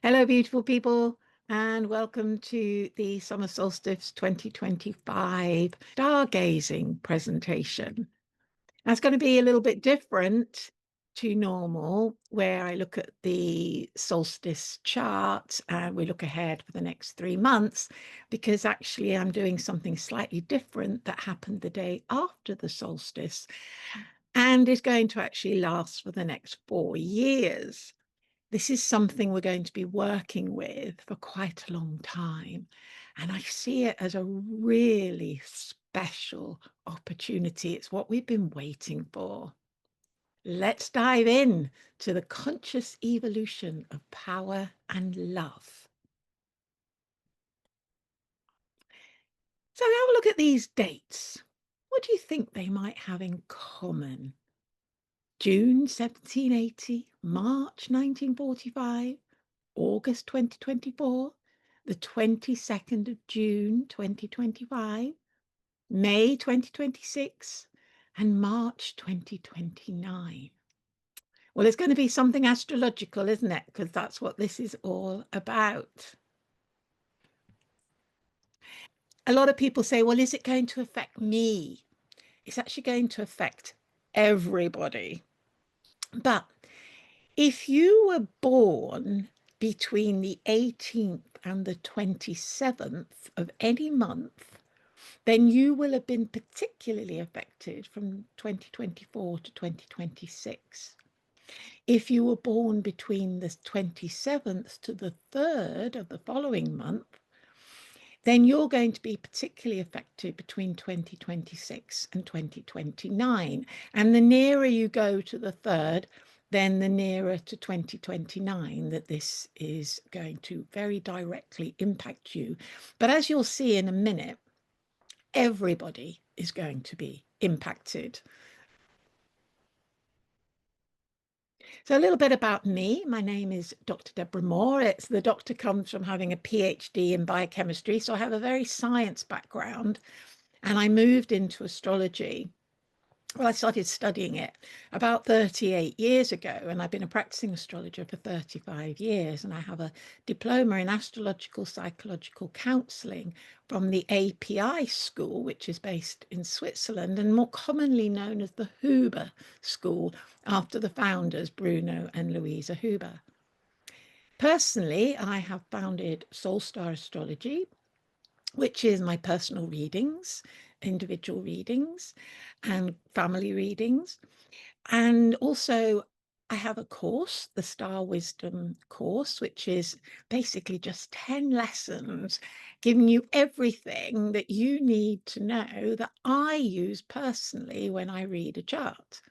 Hello, beautiful people, and welcome to the Summer Solstice 2025 Stargazing presentation. That's going to be a little bit different to normal, where I look at the solstice chart and we look ahead for the next 3 months, because actually I'm doing something slightly different that happened the day after the solstice and is going to actually last for the next 4 years. This is something we're going to be working with for quite a long time. And I see it as a really special opportunity. It's what we've been waiting for. Let's dive in to the conscious evolution of power and love. So have a look at these dates. What do you think they might have in common? June 1780, March 1945, August 2024, the 22nd of June 2025, May 2026, and March 2029. Well, it's going to be something astrological, isn't it? Because that's what this is all about. A lot of people say, well, is it going to affect me? It's actually going to affect everybody. But if you were born between the 18th and the 27th of any month, then you will have been particularly affected from 2024 to 2026. If you were born between the 27th to the 3rd of the following month, then you're going to be particularly affected between 2026 and 2029. And the nearer you go to the 3rd, then the nearer to 2029 that this is going to very directly impact you. But as you'll see in a minute, everybody is going to be impacted. So a little bit about me. My name is Dr. Deborah Moore. The doctor comes from having a PhD in biochemistry, so I have a very science background, and I moved into astrology. Well, I started studying it about 38 years ago, and I've been a practicing astrologer for 35 years, and I have a diploma in astrological psychological counselling from the API school, which is based in Switzerland and more commonly known as the Huber School, after the founders, Bruno and Louisa Huber. Personally, I have founded SoulStar Astrology, which is my personal readings, individual readings, and family readings. And also, I have a course, the Star Wisdom course, which is basically just 10 lessons giving you everything that you need to know that I use personally when I read a chart.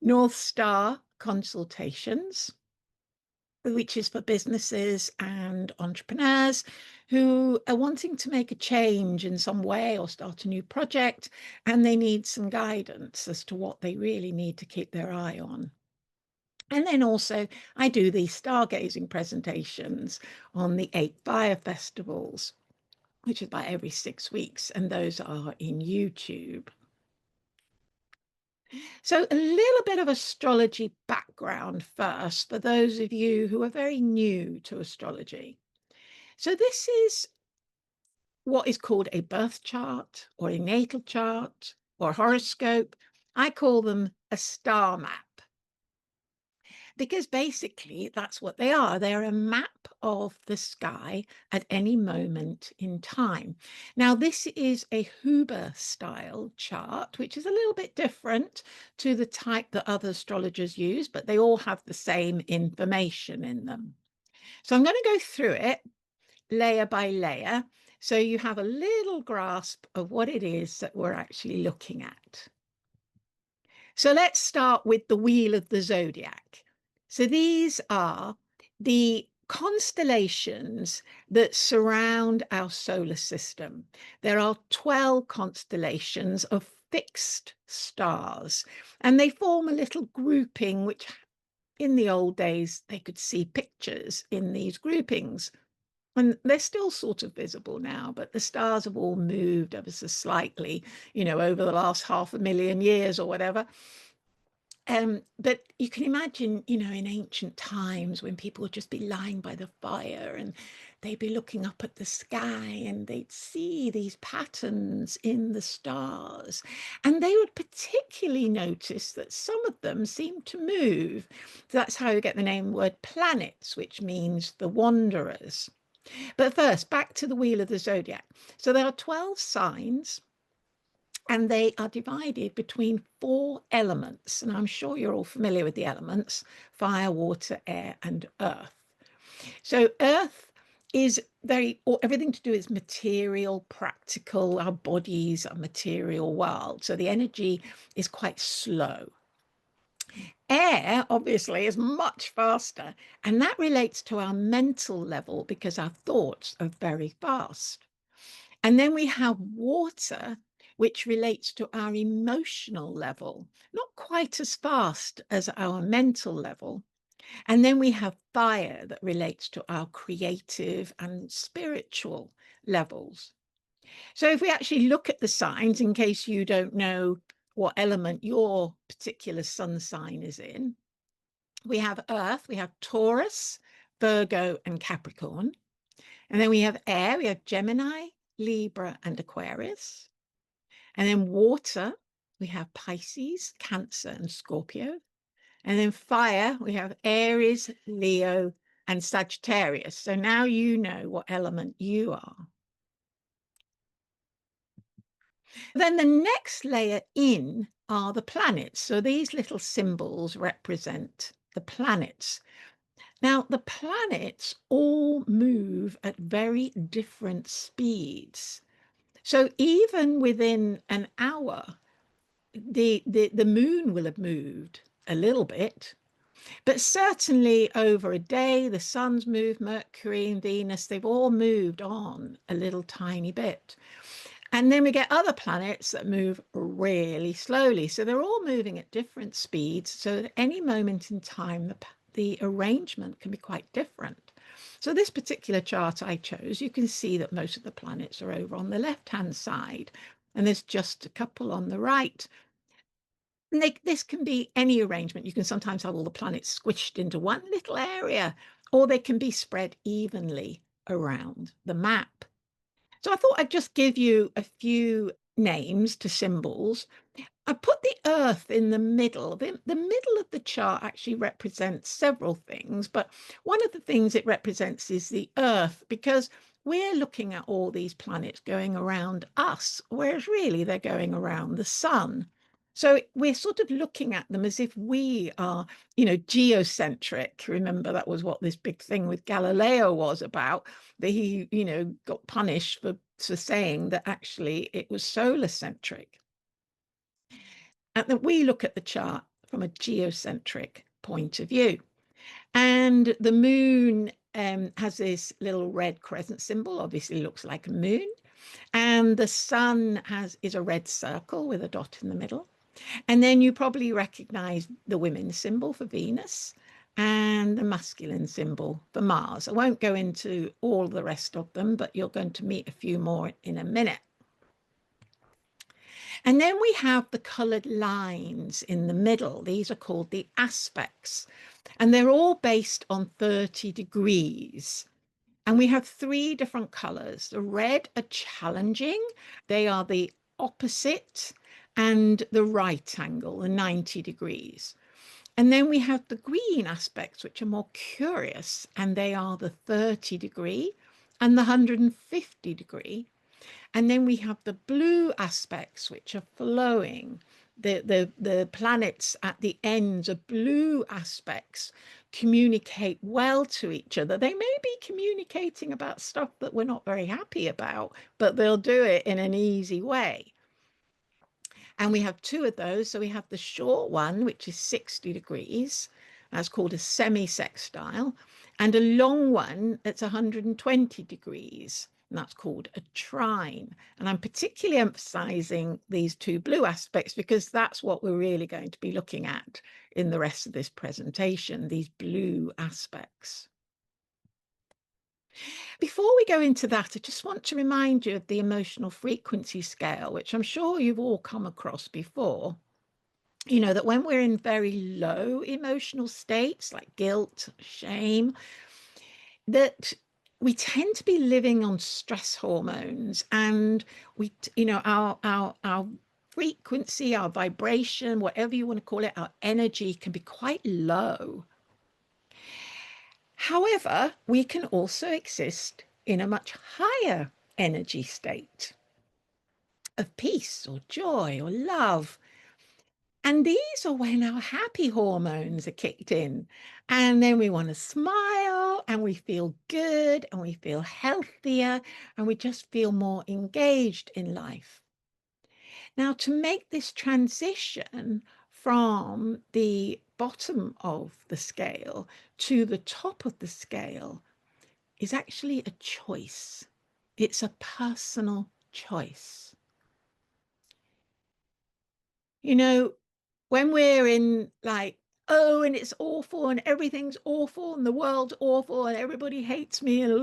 North Star consultations, which is for businesses and entrepreneurs who are wanting to make a change in some way or start a new project, and they need some guidance as to what they really need to keep their eye on. And then also, I do these stargazing presentations on the 8 fire festivals, which is about every 6 weeks, and those are in YouTube. So a little bit of astrology background first for those of you who are very new to astrology. So this is what is called a birth chart or a natal chart or horoscope. I call them a star map, because basically that's what they are. They're a map of the sky at any moment in time. Now, this is a Huber style chart, which is a little bit different to the type that other astrologers use, but they all have the same information in them. So I'm going to go through it layer by layer, so you have a little grasp of what it is that we're actually looking at. So let's start with the wheel of the zodiac. So these are the constellations that surround our solar system. There are 12 constellations of fixed stars, and they form a little grouping, which in the old days, they could see pictures in these groupings. And they're still sort of visible now, but the stars have all moved ever so slightly, over the last 500,000 years or whatever. But you can imagine, in ancient times when people would just be lying by the fire and they'd be looking up at the sky and they'd see these patterns in the stars. And they would particularly notice that some of them seemed to move. So that's how you get the name word planets, which means the wanderers. But first, back to the wheel of the zodiac. So there are 12 signs and they are divided between 4 elements. And I'm sure you're all familiar with the elements: fire, water, air, and earth. So earth is everything to do is material, practical. Our bodies are material world. So the energy is quite slow. Air, obviously, is much faster, and that relates to our mental level because our thoughts are very fast. And then we have water, which relates to our emotional level, not quite as fast as our mental level. And then we have fire that relates to our creative and spiritual levels. So if we actually look at the signs, in case you don't know what element your particular sun sign is in, we have Earth, we have Taurus, Virgo, and Capricorn. And then we have air, we have Gemini, Libra, and Aquarius. And then water, we have Pisces, Cancer, and Scorpio. And then fire, we have Aries, Leo, and Sagittarius. So now you know what element you are. Then the next layer in are the planets. So these little symbols represent the planets. Now, the planets all move at very different speeds. So even within an hour, the moon will have moved a little bit, but certainly over a day, the sun's moved, Mercury and Venus, they've all moved on a little tiny bit. And then we get other planets that move really slowly. So they're all moving at different speeds. So at any moment in time, the arrangement can be quite different. So this particular chart I chose, you can see that most of the planets are over on the left-hand side, and there's just a couple on the right. And this can be any arrangement. You can sometimes have all the planets squished into one little area, or they can be spread evenly around the map. So I thought I'd just give you a few names to symbols. I put the Earth in the middle. The middle of the chart actually represents several things, but one of the things it represents is the Earth, because we're looking at all these planets going around us, whereas really they're going around the sun. So we're sort of looking at them as if we are, geocentric. Remember, that was what this big thing with Galileo was about, that he, got punished for saying that actually it was solar centric. And that we look at the chart from a geocentric point of view. And the moon has this little red crescent symbol, obviously looks like a moon. And the sun is a red circle with a dot in the middle. And then you probably recognize the women's symbol for Venus and the masculine symbol for Mars. I won't go into all the rest of them, but you're going to meet a few more in a minute. And then we have the colored lines in the middle. These are called the aspects, and they're all based on 30 degrees. And we have 3 different colors. The red are challenging. They are the opposite, and the right angle, the 90 degrees. And then we have the green aspects, which are more curious, and they are the 30 degree and the 150 degree. And then we have the blue aspects, which are flowing. The planets at the ends of blue aspects communicate well to each other. They may be communicating about stuff that we're not very happy about, but they'll do it in an easy way. And we have 2 of those. So we have the short one, which is 60 degrees. That's called a semi-sextile. And a long one that's 120 degrees. And that's called a trine. And I'm particularly emphasizing these 2 blue aspects because that's what we're really going to be looking at in the rest of this presentation, these blue aspects. Before we go into that, I just want to remind you of the emotional frequency scale, which I'm sure you've all come across before. that when we're in very low emotional states like guilt, shame, that we tend to be living on stress hormones, and our frequency, our vibration, whatever you want to call it, our energy can be quite low. However, we can also exist in a much higher energy state of peace or joy or love. And these are when our happy hormones are kicked in. And then we want to smile and we feel good and we feel healthier and we just feel more engaged in life. Now, to make this transition from the bottom of the scale to the top of the scale is actually a choice. It's a personal choice. When we're in like, oh, and it's awful and everything's awful and the world's awful and everybody hates me and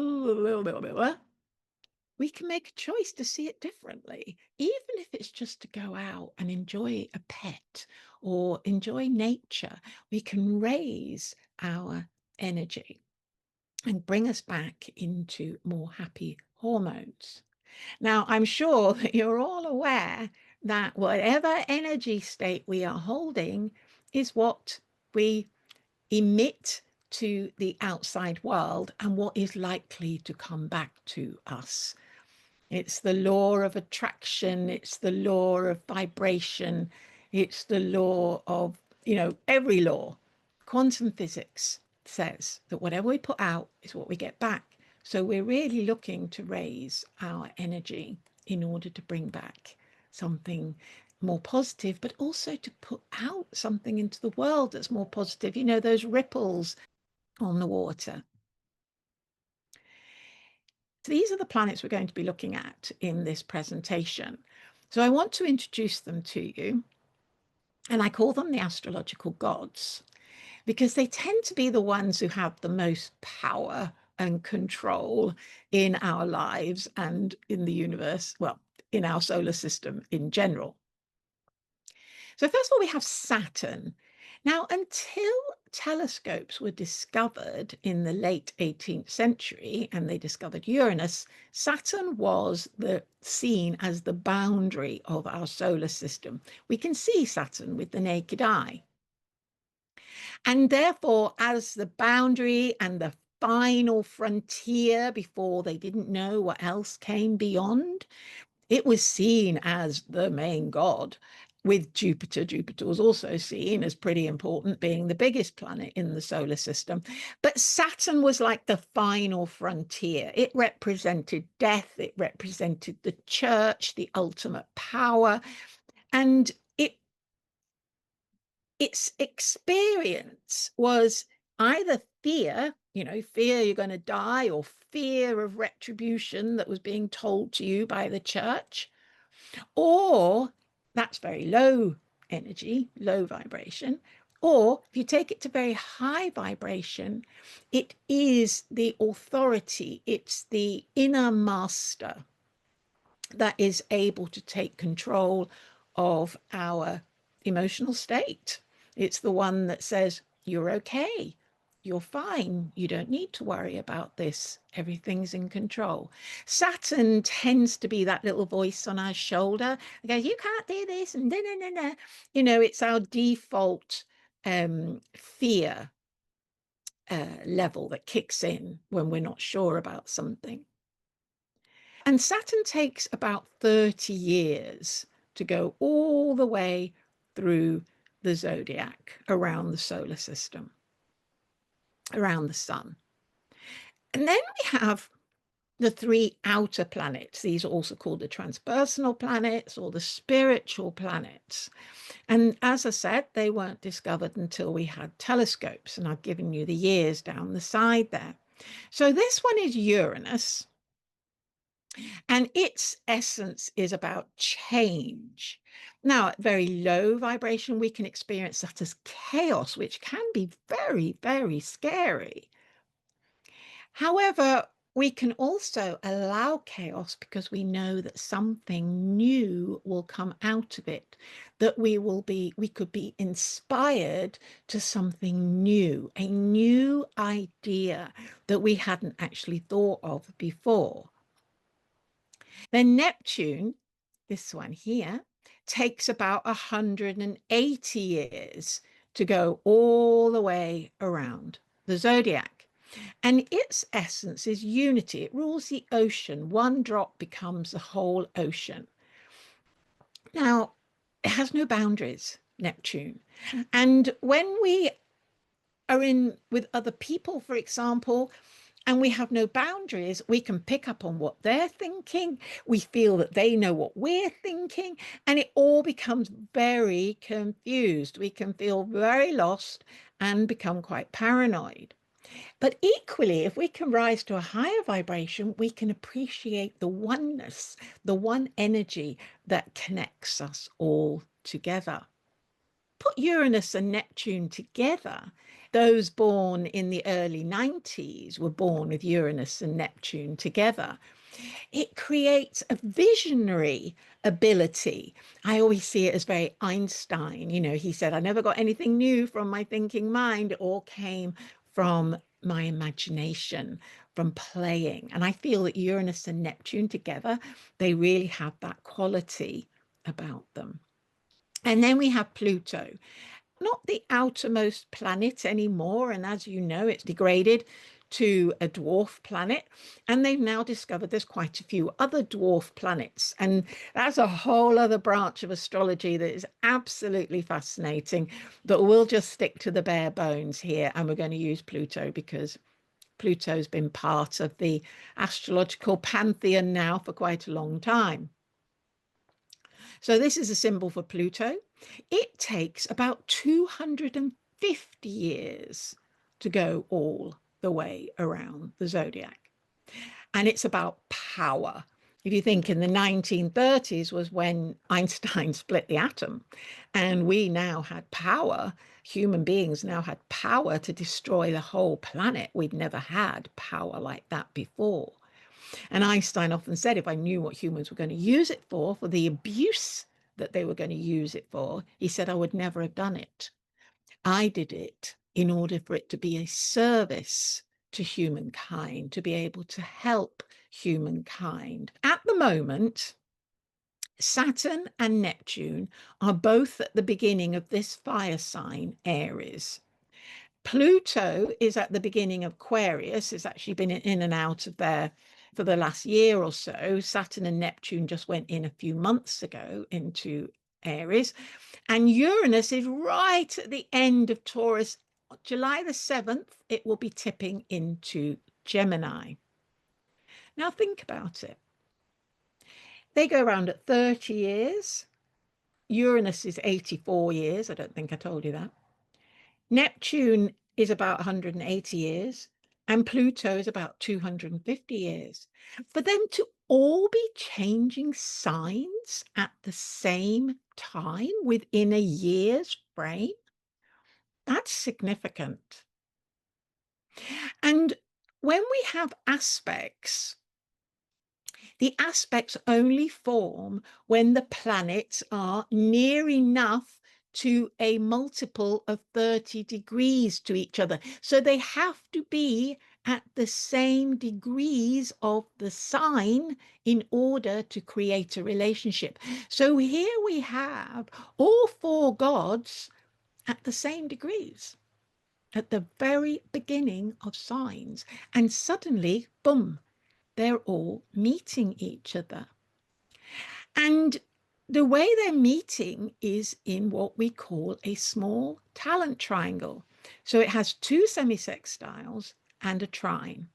we can make a choice to see it differently, even if it's just to go out and enjoy a pet or enjoy nature. We can raise our energy and bring us back into more happy hormones. Now, I'm sure that you're all aware that whatever energy state we are holding is what we emit to the outside world and what is likely to come back to us. It's the law of attraction, it's the law of vibration, it's the law of, every law. Quantum physics says that whatever we put out is what we get back. So we're really looking to raise our energy in order to bring back something more positive, but also to put out something into the world that's more positive. Those ripples on the water. So these are the planets we're going to be looking at in this presentation. So I want to introduce them to you, and I call them the astrological gods, because they tend to be the ones who have the most power and control in our lives and in the universe, well, in our solar system in general. So first of all, we have Saturn. Now, until telescopes were discovered in the late 18th century and they discovered Uranus, Saturn was seen as the boundary of our solar system. We can see Saturn with the naked eye. And therefore, as the boundary and the final frontier before they didn't know what else came beyond, it was seen as the main god. With Jupiter, Jupiter was also seen as pretty important, being the biggest planet in the solar system. But Saturn was like the final frontier. It represented death, it represented the church, the ultimate power. And its experience was either fear, fear you're going to die, or fear of retribution that was being told to you by the church, or that's very low energy, low vibration. Or if you take it to very high vibration, it is the authority, it's the inner master that is able to take control of our emotional state. It's the one that says, you're okay, you're fine, you don't need to worry about this, everything's in control. Saturn tends to be that little voice on our shoulder that goes, you can't do this, and da. It's our default fear level that kicks in when we're not sure about something. And Saturn takes about 30 years to go all the way through the zodiac around the solar system, around the sun. And then we have the three outer planets. These are also called the transpersonal planets or the spiritual planets. And as I said, they weren't discovered until we had telescopes, and I've given you the years down the side there. So this one is Uranus, and its essence is about change. Now, at very low vibration, we can experience that as chaos, which can be very, very scary. However, We can also allow chaos because we know that something new will come out of it, that we could be inspired to something new, a new idea that we hadn't actually thought of before. Then Neptune, this one here, takes about 180 years to go all the way around the zodiac. And its essence is unity. It rules the ocean. One drop becomes the whole ocean. Now, it has no boundaries, Neptune. And when we are in with other people, for example, and we have no boundaries, we can pick up on what they're thinking. We feel that they know what we're thinking, and it all becomes very confused. We can feel very lost and become quite paranoid. But equally, if we can rise to a higher vibration, we can appreciate the oneness, the one energy that connects us all together. Put Uranus and Neptune together. Those born in the early 90s were born with Uranus and Neptune together. It creates a visionary ability. I always see it as very Einstein. You know, he said, I never got anything new from my thinking mind. It all came from my imagination, from playing. And I feel that Uranus and Neptune together, they really have that quality about them. And then we have Pluto, not the outermost planet anymore. And as you know, it's degraded to a dwarf planet. And they've now discovered there's quite a few other dwarf planets. And that's a whole other branch of astrology that is absolutely fascinating, but we'll just stick to the bare bones here. And we're going to use Pluto because Pluto's been part of the astrological pantheon now for quite a long time. So this is a symbol for Pluto. It takes about 250 years to go all the way around the zodiac. And it's about power. If you think in the 1930s was when Einstein split the atom, and we now had power, human beings now had power to destroy the whole planet. We'd never had power like that before. And Einstein often said, if I knew what humans were going to use it for the abuse that they were going to use it for, he said, I would never have done it. I did it in order for it to be a service to humankind, to be able to help humankind. At the moment, Saturn and Neptune are both at the beginning of this fire sign, Aries. Pluto is at the beginning of Aquarius. It's actually been in and out of there for the last year or so. Saturn and Neptune just went in a few months ago into Aries. And Uranus is right at the end of Taurus. July the 7th, it will be tipping into Gemini. Now think about it. They go around at 30 years. Uranus is 84 years. I don't think I told you that. Neptune is about 180 years, and Pluto is about 250 years. For them to all be changing signs at the same time within a year's frame, that's significant. And when we have aspects, the aspects only form when the planets are near enough to a multiple of 30 degrees to each other. So they have to be at the same degrees of the sign in order to create a relationship. So here we have all four gods at the same degrees at the very beginning of signs. And suddenly, boom, they're all meeting each other. And the way they're meeting is in what we call a small talent triangle. So it has two semisextiles and a trine.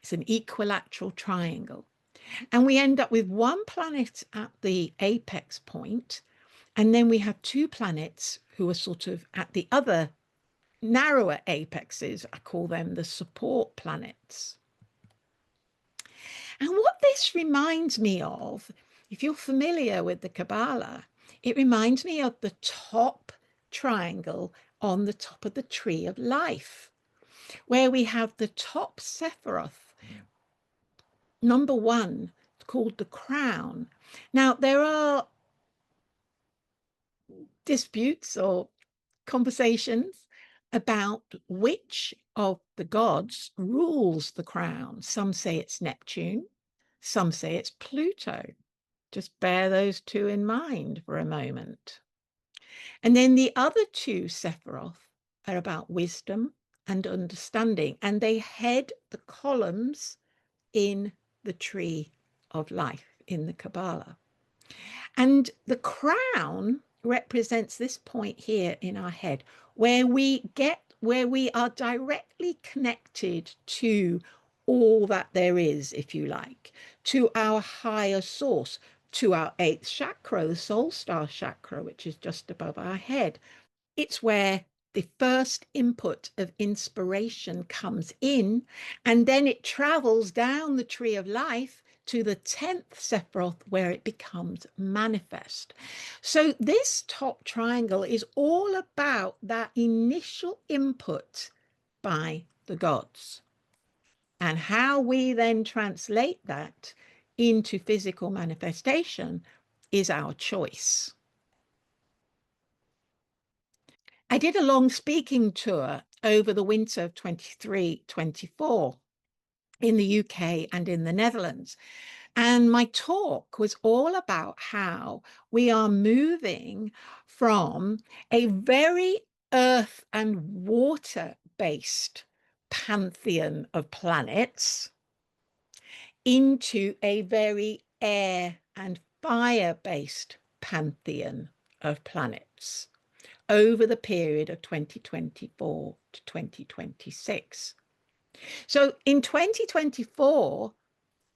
It's an equilateral triangle. And we end up with one planet at the apex point, and then we have two planets who are sort of at the other narrower apexes. I call them the support planets. And what this reminds me of, if you're familiar with the Kabbalah, it reminds me of the top triangle on the top of the tree of life, where we have the top Sephiroth number one, called the crown. Now, there are disputes or conversations about which of the gods rules the crown. Some say it's Neptune, some say it's Pluto. Just bear those two in mind for a moment. And then the other two Sephiroth are about wisdom and understanding, and they head the columns in the tree of life in the Kabbalah. And the crown represents this point here in our head where we are directly connected to all that there is, if you like, to our higher source, to our eighth chakra, the SoulStar chakra, which is just above our head. It's where the first input of inspiration comes in, and then it travels down the tree of life to the 10th Sephiroth, where it becomes manifest. So this top triangle is all about that initial input by the gods. And how we then translate that into physical manifestation is our choice. I did a long speaking tour over the winter of 23-24 in the UK and in the Netherlands. And my talk was all about how we are moving from a very earth and water-based pantheon of planets into a very air and fire-based pantheon of planets over the period of 2024 to 2026. So in 2024,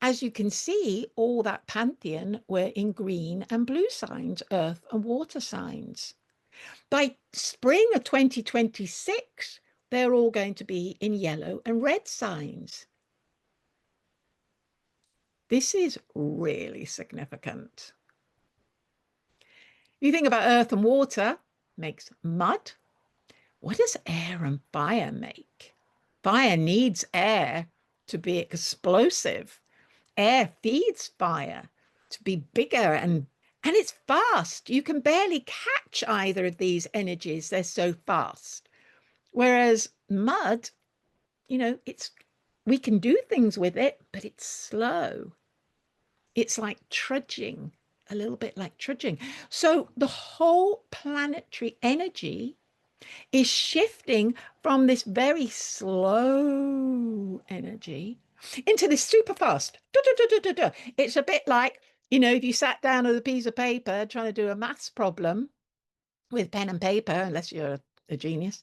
as you can see, all that pantheon were in green and blue signs, earth and water signs. By spring of 2026, they're all going to be in yellow and red signs. This is really significant. You think about earth and water, makes mud. What does air and fire make? Fire needs air to be explosive. Air feeds fire to be bigger and it's fast. You can barely catch either of these energies. They're so fast. Whereas mud, we can do things with it, but it's slow. It's like trudging, a little bit like trudging. So the whole planetary energy is shifting from this very slow energy into this super fast. It's a bit like, if you sat down with a piece of paper trying to do a maths problem with pen and paper, unless you're a genius,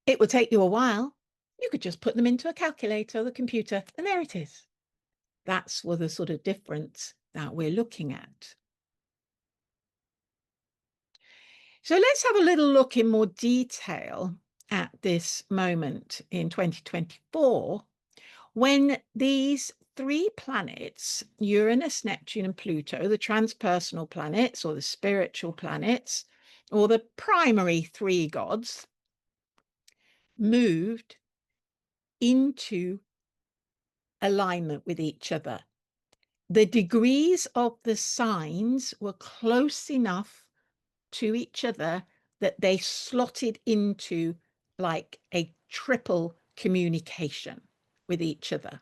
it would take you a while. You could just put them into a calculator or the computer, and there it is. That's what the sort of difference that we're looking at. So let's have a little look in more detail at this moment in 2024, when these three planets, Uranus, Neptune, and Pluto, the transpersonal planets or the spiritual planets, or the primary three gods, moved into alignment with each other. The degrees of the signs were close enough to each other that they slotted into like a triple communication with each other.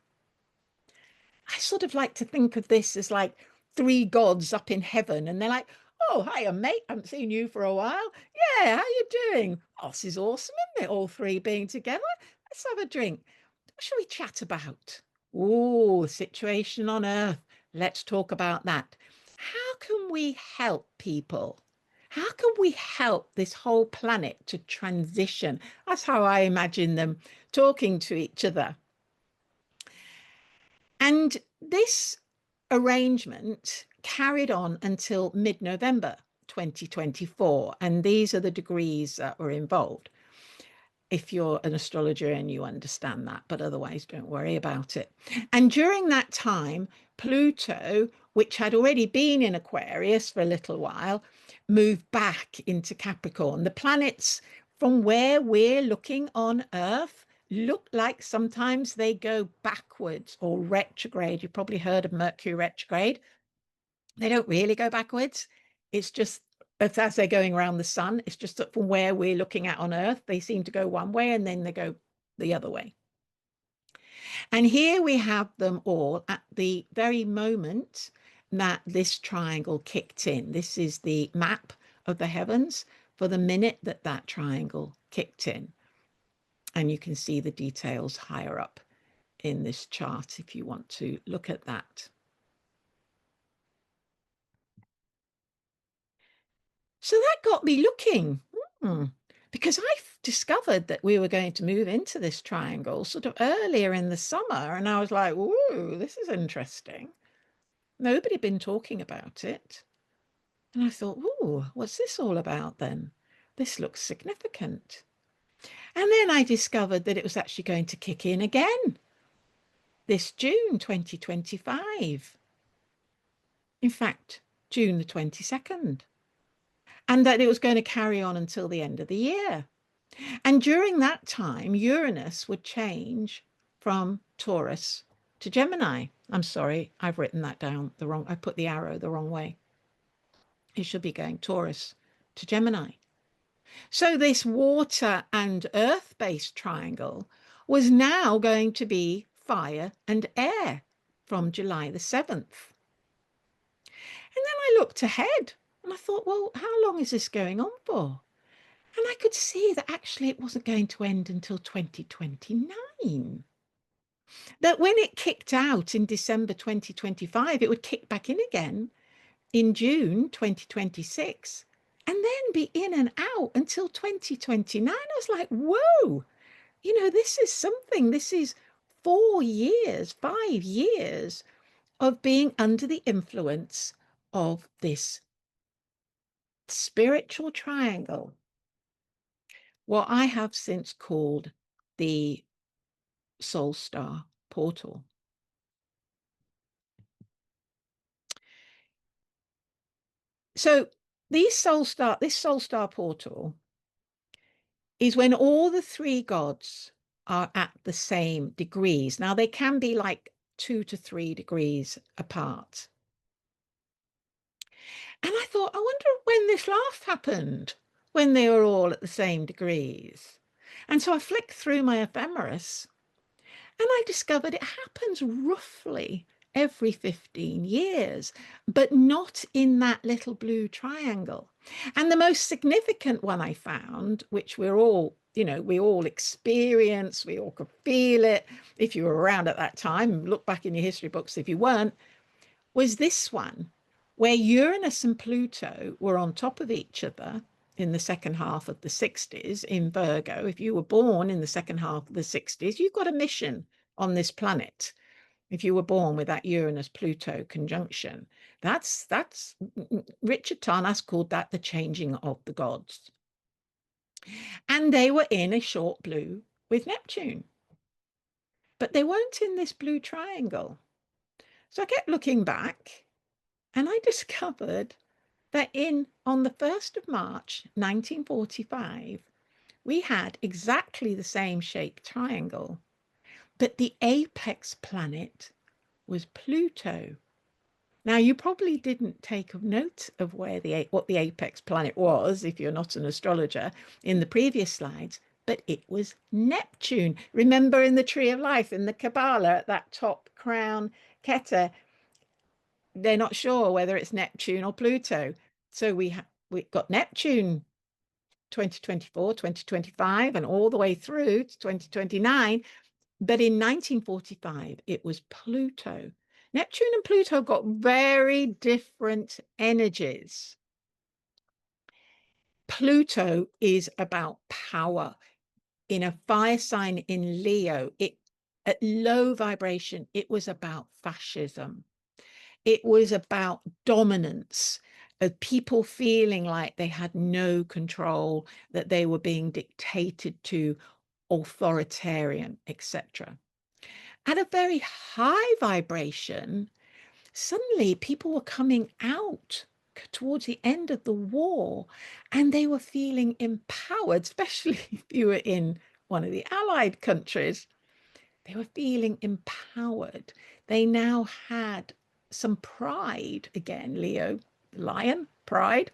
I sort of like to think of this as like three gods up in heaven, and they're like, "Oh, hiya, mate, I haven't seen you for a while. Yeah, how you doing? Oh, this is awesome, isn't it? All three being together. Let's have a drink. What shall we chat about? Oh, the situation on Earth. Let's talk about that. How can we help people? How can we help this whole planet to transition?" That's how I imagine them talking to each other. And this arrangement carried on until mid-November 2024. And these are the degrees that were involved. If you're an astrologer and you understand that, but otherwise don't worry about it. And during that time, Pluto, which had already been in Aquarius for a little while, moved back into Capricorn. The planets from where we're looking on Earth look like sometimes they go backwards or retrograde. You've probably heard of Mercury retrograde. They don't really go backwards. It's just as they're going around the sun. It's just that from where we're looking at on Earth, they seem to go one way and then they go the other way. And here we have them all at the very moment that this triangle kicked in. This is the map of the heavens for the minute that that triangle kicked in. And you can see the details higher up in this chart if you want to look at that. So that got me looking, because I discovered that we were going to move into this triangle sort of earlier in the summer. And I was like, ooh, this is interesting. Nobody had been talking about it. And I thought, ooh, what's this all about then? This looks significant. And then I discovered that it was actually going to kick in again this June 2025. In fact, June the 22nd. And that it was going to carry on until the end of the year. And during that time, Uranus would change from Taurus to Gemini. I'm sorry, I've written that down the wrong, I put the arrow the wrong way. It should be going Taurus to Gemini. So this water and earth-based triangle was now going to be fire and air from July the 7th. And then I looked ahead and I thought, well, how long is this going on for? And I could see that actually it wasn't going to end until 2029. That when it kicked out in December 2025, it would kick back in again in June 2026 and then be in and out until 2029. I was like, whoa, this is something. This is 4 years, 5 years of being under the influence of this spiritual triangle, what I have since called the SoulStar Portal. So this SoulStar Portal is when all the three gods are at the same degrees. Now they can be like 2 to 3 degrees apart. And I thought, I wonder when this last happened, when they were all at the same degrees. And so I flicked through my ephemeris and I discovered it happens roughly every 15 years, but not in that little blue triangle. And the most significant one I found, which we're all, we all experience, we all could feel it. If you were around at that time, look back in your history books if you weren't, was this one, where Uranus and Pluto were on top of each other in the second half of the 60s in Virgo. If you were born in the second half of the 60s, you've got a mission on this planet. If you were born with that Uranus-Pluto conjunction, that's Richard Tarnas called that the changing of the gods. And they were in a short blue with Neptune. But they weren't in this blue triangle. So I kept looking back and I discovered that on the 1st of March, 1945, we had exactly the same shaped triangle, but the apex planet was Pluto. Now, you probably didn't take note of what the apex planet was, if you're not an astrologer, in the previous slides, but it was Neptune. Remember in the Tree of Life, in the Kabbalah, at that top crown Keter, they're not sure whether it's Neptune or Pluto. So we got Neptune 2024, 2025, and all the way through to 2029. But in 1945, it was Pluto. Neptune and Pluto got very different energies. Pluto is about power. In a fire sign in Leo, at low vibration, it was about fascism. It was about dominance, of people feeling like they had no control, that they were being dictated to, authoritarian, etc. At a very high vibration, suddenly people were coming out towards the end of the war and they were feeling empowered, especially if you were in one of the Allied countries. They were feeling empowered. They now had some pride again, Leo, lion, pride.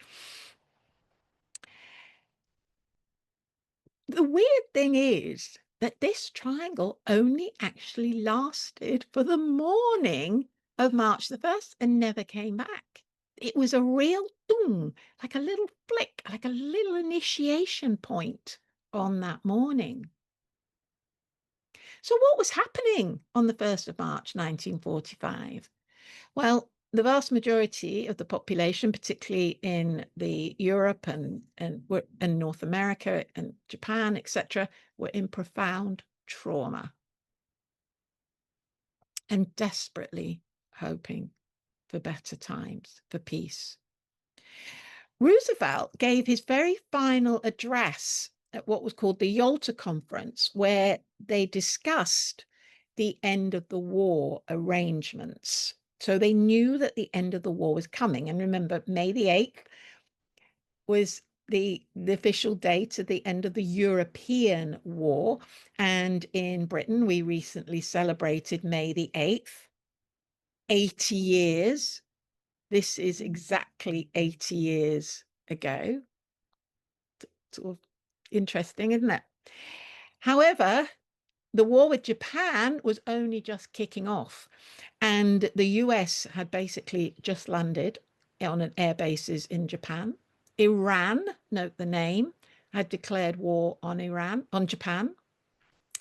The weird thing is that this triangle only actually lasted for the morning of March the 1st and never came back. It was a real boom, like a little flick, like a little initiation point on that morning. So what was happening on the 1st of March 1945? Well, the vast majority of the population, particularly in the Europe and North America and Japan, etc., were in profound trauma and desperately hoping for better times, for peace. Roosevelt gave his very final address at what was called the Yalta Conference, where they discussed the end of the war arrangements. So they knew that the end of the war was coming. And remember, May the 8th was the official date of the end of the European war. And in Britain, we recently celebrated May the 8th, 80 years. This is exactly 80 years ago. Sort of interesting, isn't it? However, the war with Japan was only just kicking off, and the US had basically just landed on an air bases in Japan. Iran, note the name, had declared war on Japan.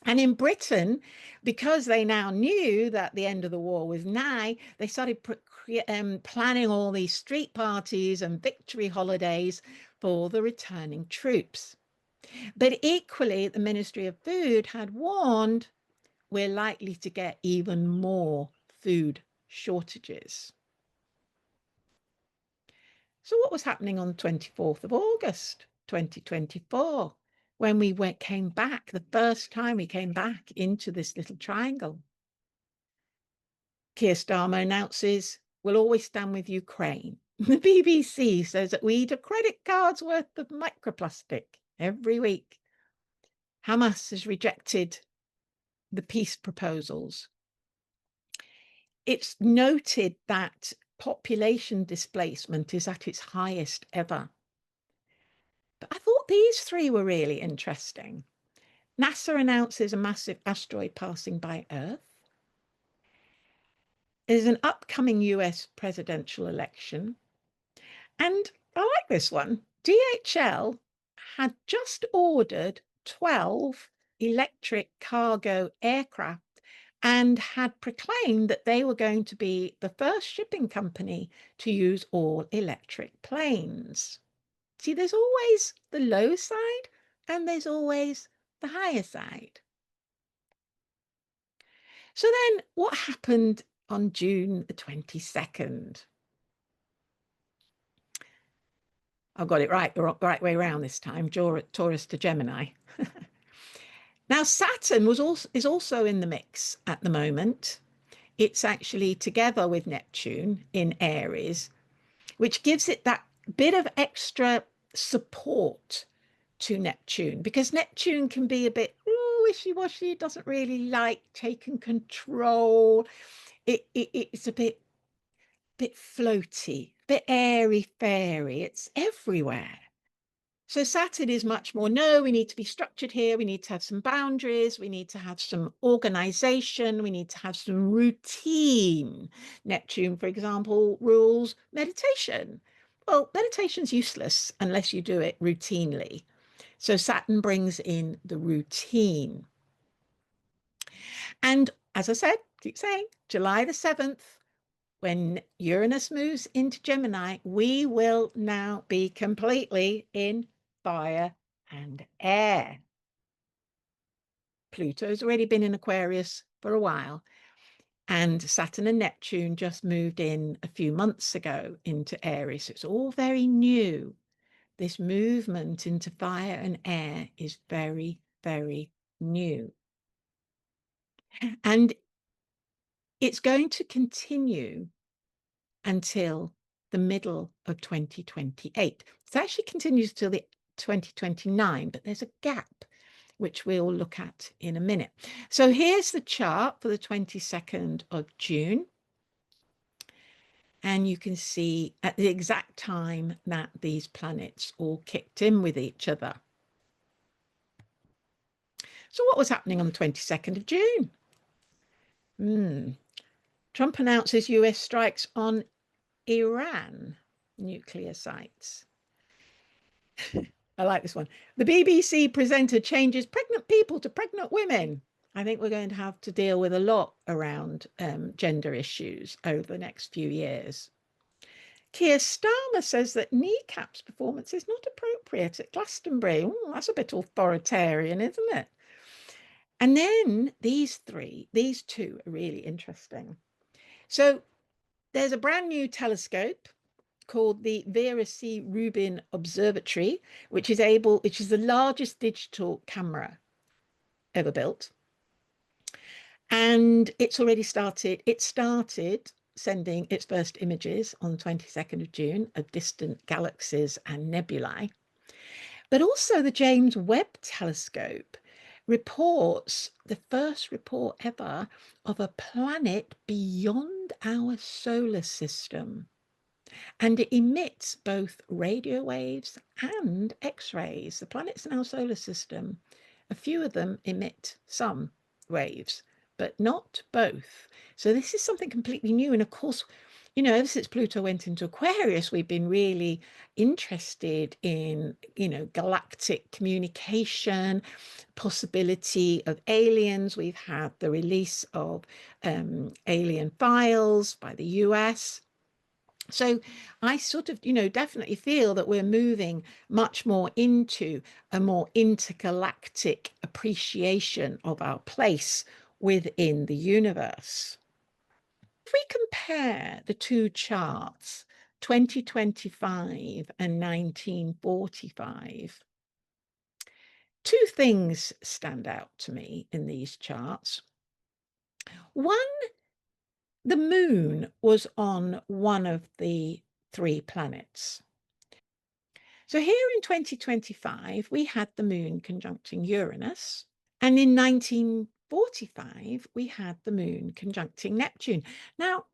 And in Britain, because they now knew that the end of the war was nigh, they started planning all these street parties and victory holidays for the returning troops. But equally, the Ministry of Food had warned we're likely to get even more food shortages. So what was happening on the 24th of August, 2024, when we came back, the first time we came back into this little triangle? Keir Starmer announces, we'll always stand with Ukraine. The BBC says that we eat a credit card's worth of microplastic every week. Hamas has rejected the peace proposals. It's noted that population displacement is at its highest ever. But I thought these three were really interesting. NASA announces a massive asteroid passing by Earth. There's an upcoming US presidential election. And I like this one. DHL had just ordered 12 electric cargo aircraft and had proclaimed that they were going to be the first shipping company to use all electric planes. See, there's always the low side and there's always the higher side. So then what happened on June the 22nd? I've got it right, the right way around this time, Taurus to Gemini. Now, Saturn is also in the mix at the moment. It's actually together with Neptune in Aries, which gives it that bit of extra support to Neptune, because Neptune can be a bit wishy-washy, doesn't really like taking control. It's a bit floaty, a bit airy-fairy. It's everywhere. So Saturn is much more, no, we need to be structured here. We need to have some boundaries. We need to have some organization. We need to have some routine. Neptune, for example, rules meditation. Well, meditation's useless unless you do it routinely. So Saturn brings in the routine. And as I said, keep saying, July the 7th, when Uranus moves into Gemini, we will now be completely in fire and air. Pluto's already been in Aquarius for a while, and Saturn and Neptune just moved in a few months ago into Aries. It's all very new. This movement into fire and air is very, very new. And it's going to continue until the middle of 2028. It actually continues till the 2029, but there's a gap which we'll look at in a minute. So here's the chart for the 22nd of June. And you can see at the exact time that these planets all kicked in with each other. So what was happening on the 22nd of June? Trump announces US strikes on Iran nuclear sites. I like this one. The BBC presenter changes pregnant people to pregnant women. I think we're going to have to deal with a lot around gender issues over the next few years. Keir Starmer says that Kneecap's performance is not appropriate at Glastonbury. Ooh, that's a bit authoritarian, isn't it? And then these two are really interesting. So there's a brand new telescope called the Vera C. Rubin Observatory, which is the largest digital camera ever built. And it's already started. It started sending its first images on the 22nd of June of distant galaxies and nebulae. But also the James Webb Telescope reports the first report ever of a planet beyond our solar system. And it emits both radio waves and X-rays. The planets in our solar system, a few of them emit some waves, but not both. So this is something completely new. And of course, ever since Pluto went into Aquarius, we've been really interested in, galactic communication, possibility of aliens. We've had the release of alien files by the US. So I sort of, definitely feel that we're moving much more into a more intergalactic appreciation of our place within the universe. If we compare the two charts, 2025 and 1945, two things stand out to me in these charts. One, the moon was on one of the three planets. So here in 2025, we had the moon conjuncting Uranus. And in 1945, we had the moon conjuncting Neptune. Now,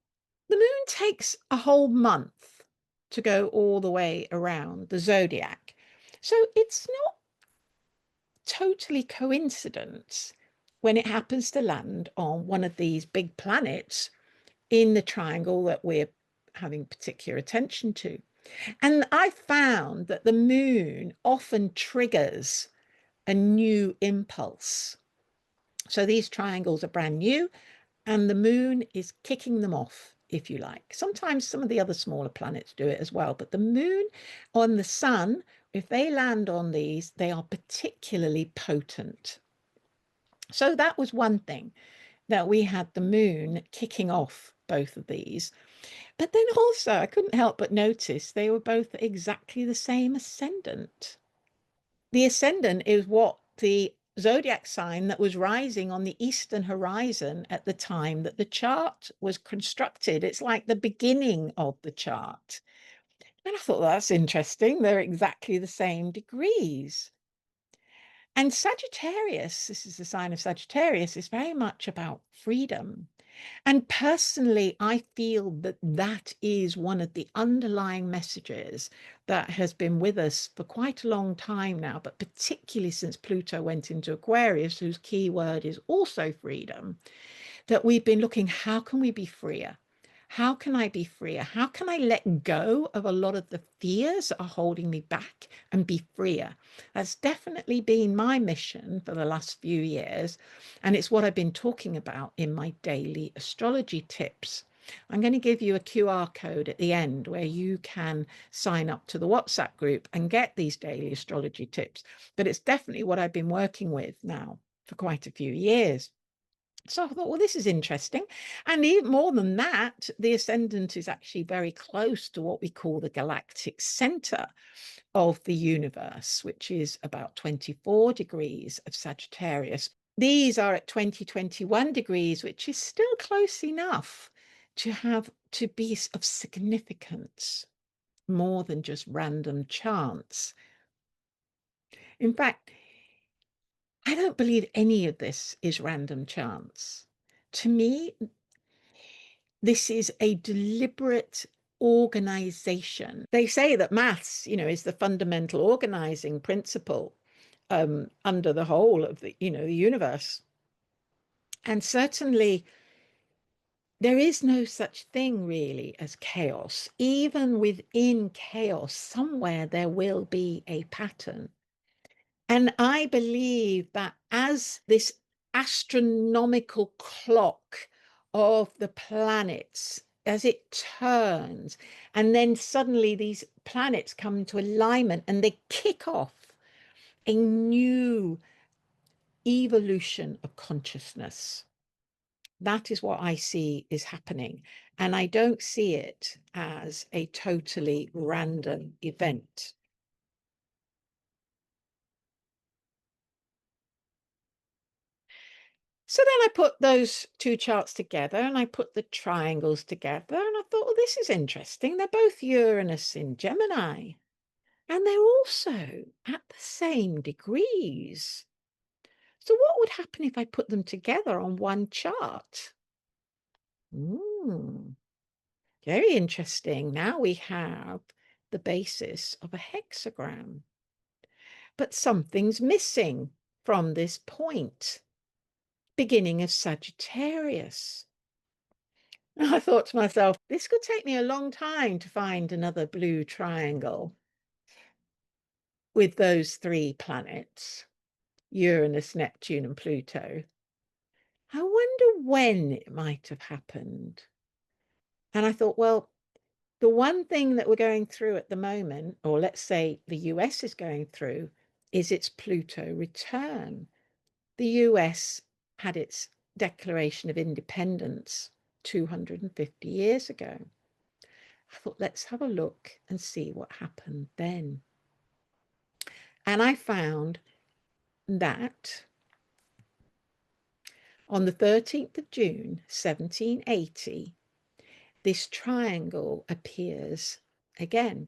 the moon takes a whole month to go all the way around the zodiac. So it's not totally coincidence when it happens to land on one of these big planets in the triangle that we're having particular attention to. And I found that the moon often triggers a new impulse. So these triangles are brand new, and the moon is kicking them off, if you like. Sometimes some of the other smaller planets do it as well, but the moon on the sun, if they land on these, they are particularly potent. So that was one thing, that we had the moon kicking off both of these. But then also, I couldn't help but notice they were both exactly the same ascendant. The ascendant is what the zodiac sign that was rising on the eastern horizon at the time that the chart was constructed. It's like the beginning of the chart. And I thought, well, that's interesting. They're exactly the same degrees. And Sagittarius, this is the sign of Sagittarius, is very much about freedom. And personally, I feel that that is one of the underlying messages that has been with us for quite a long time now, but particularly since Pluto went into Aquarius, whose key word is also freedom, that we've been looking, how can we be freer? How can I be freer? How can I let go of a lot of the fears that are holding me back and be freer? That's definitely been my mission for the last few years. And it's what I've been talking about in my daily astrology tips. I'm going to give you a QR code at the end where you can sign up to the WhatsApp group and get these daily astrology tips. But it's definitely what I've been working with now for quite a few years. So I thought, well, this is interesting. And even more than that, the ascendant is actually very close to what we call the galactic center of the universe, which is about 24 degrees of Sagittarius. These are at 21 degrees, which is still close enough to be of significance, more than just random chance. In fact, I don't believe any of this is random chance. To me, this is a deliberate organization. They say that maths, is the fundamental organizing principle under the whole of the universe. And certainly there is no such thing really as chaos. Even within chaos, somewhere there will be a pattern. And I believe that as this astronomical clock of the planets, as it turns, and then suddenly these planets come into alignment and they kick off a new evolution of consciousness. That is what I see is happening. And I don't see it as a totally random event. So then I put those two charts together and I put the triangles together and I thought, well, this is interesting. They're both Uranus in Gemini and they're also at the same degrees. So what would happen if I put them together on one chart? Very interesting. Now we have the basis of a hexagram. But something's missing from this point, beginning of Sagittarius. I thought to myself, this could take me a long time to find another blue triangle with those three planets, Uranus, Neptune, and Pluto. I wonder when it might have happened. And I thought, well, the one thing that we're going through at the moment, or let's say the US is going through, is its Pluto return. The US had its Declaration of Independence 250 years ago. I thought, let's have a look and see what happened then. And I found that on the 13th of June, 1780, this triangle appears again.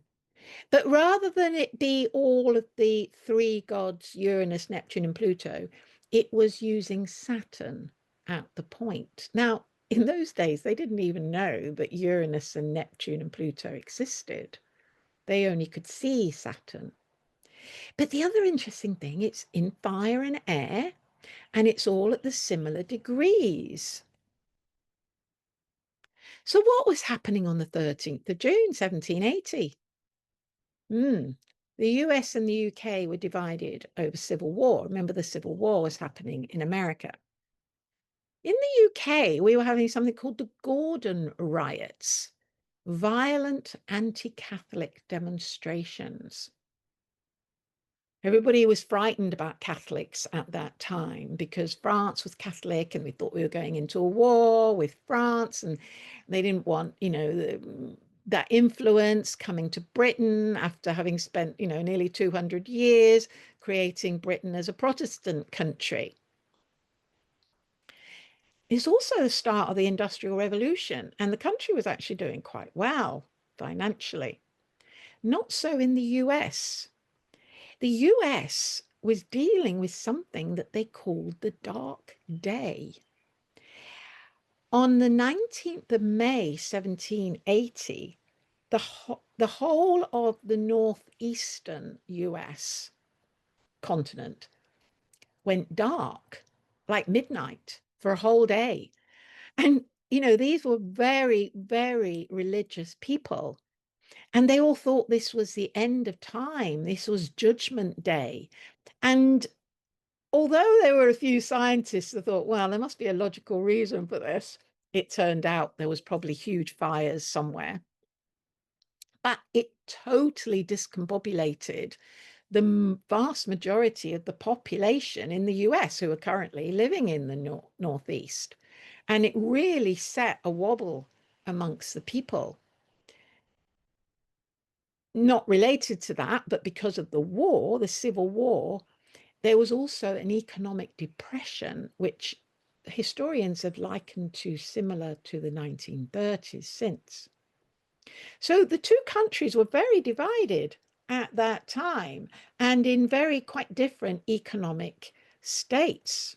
But rather than it be all of the three gods, Uranus, Neptune, and Pluto, it was using Saturn at the point. Now, in those days, they didn't even know that Uranus and Neptune and Pluto existed. They only could see Saturn. But the other interesting thing, it's in fire and air, and it's all at the similar degrees. So what was happening on the 13th of June, 1780? The US and the UK were divided over civil war. Remember, the Civil War was happening in America. In the UK, we were having something called the Gordon riots, violent anti-Catholic demonstrations. Everybody was frightened about Catholics at that time because France was Catholic and we thought we were going into a war with France and they didn't want, that influence coming to Britain after having spent, nearly 200 years creating Britain as a Protestant country. It's also the start of the Industrial Revolution and the country was actually doing quite well financially. Not so in the US. The US was dealing with something that they called the Dark Day. On the 19th of May, 1780, the whole of the northeastern US continent went dark, like midnight, for a whole day. And, these were very, very religious people. And they all thought this was the end of time. This was Judgment Day. And although there were a few scientists that thought, well, there must be a logical reason for this, it turned out there was probably huge fires somewhere. But it totally discombobulated the vast majority of the population in the US who are currently living in the Northeast. And it really set a wobble amongst the people. Not related to that, but because of the war, the Civil War, there was also an economic depression, which historians have likened to similar to the 1930s since. So the two countries were very divided at that time and in very quite different economic states.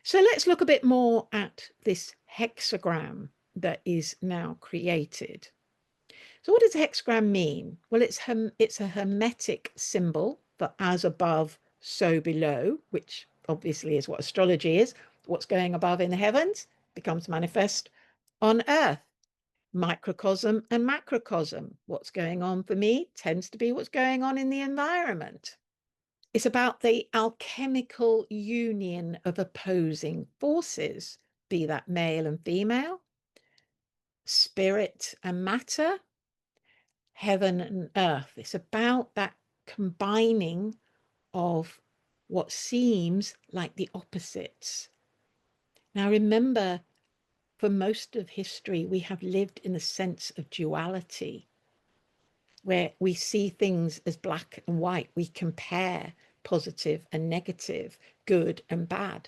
So let's look a bit more at this hexagram that is now created. So what does a hexagram mean? Well, it's a hermetic symbol for as above, so below, which obviously is what astrology is. What's going above in the heavens becomes manifest on earth. Microcosm and macrocosm. What's going on for me tends to be what's going on in the environment. It's about the alchemical union of opposing forces, be that male and female, spirit and matter, heaven and earth. It's about that combining of what seems like the opposites. Now, remember, for most of history, we have lived in a sense of duality, where we see things as black and white. We compare positive and negative, good and bad.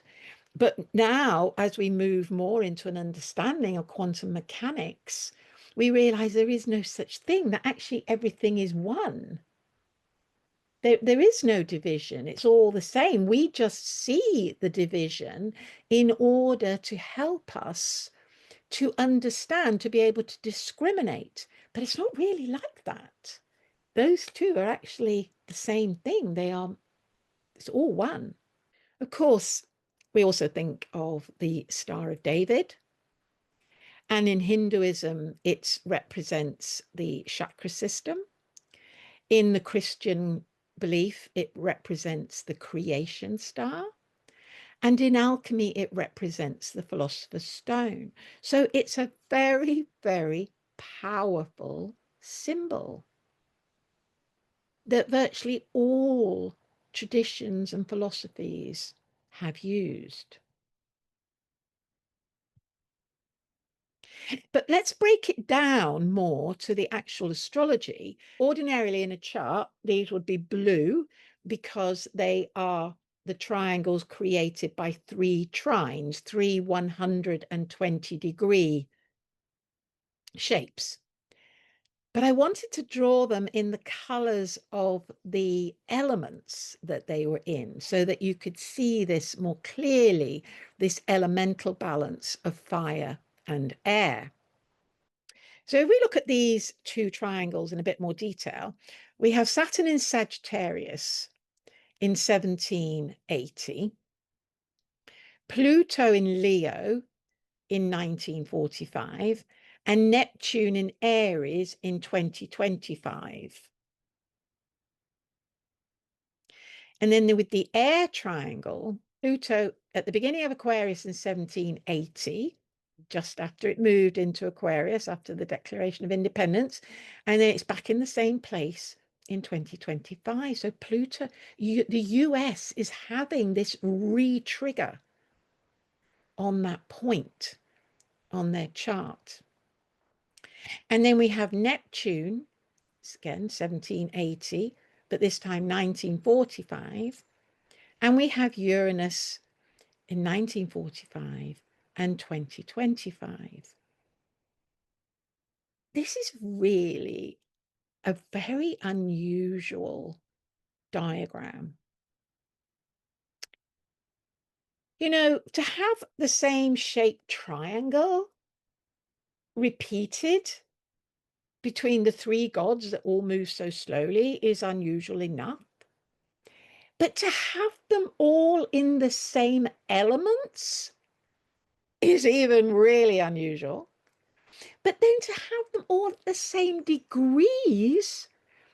But now, as we move more into an understanding of quantum mechanics, we realize there is no such thing, that actually everything is one. There is no division. It's all the same. We just see the division in order to help us to understand, to be able to discriminate. But it's not really like that. Those two are actually the same thing. It's all one. Of course, we also think of the Star of David. And in Hinduism, it represents the chakra system. In the Christian belief, it represents the creation star. And in alchemy, it represents the philosopher's stone. So it's a very, very powerful symbol that virtually all traditions and philosophies have used. But let's break it down more to the actual astrology. Ordinarily in a chart, these would be blue because they are the triangles created by three trines, three 120-degree shapes. But I wanted to draw them in the colors of the elements that they were in, so that you could see this more clearly, this elemental balance of fire and air. So if we look at these two triangles in a bit more detail, we have Saturn in Sagittarius in 1780, Pluto in Leo in 1945, and Neptune in Aries in 2025. And then with the air triangle, Pluto at the beginning of Aquarius in 1780, just after it moved into Aquarius after the Declaration of Independence, and then it's back in the same place in 2025. So Pluto, the US is having this re-trigger on that point on their chart. And then we have Neptune, again, 1780, but this time 1945. And we have Uranus in 1945 and 2025. This is really a very unusual diagram. You know, to have the same shaped triangle repeated between the three gods that all move so slowly is unusual enough. But to have them all in the same elements is even really unusual. But then to have them all at the same degrees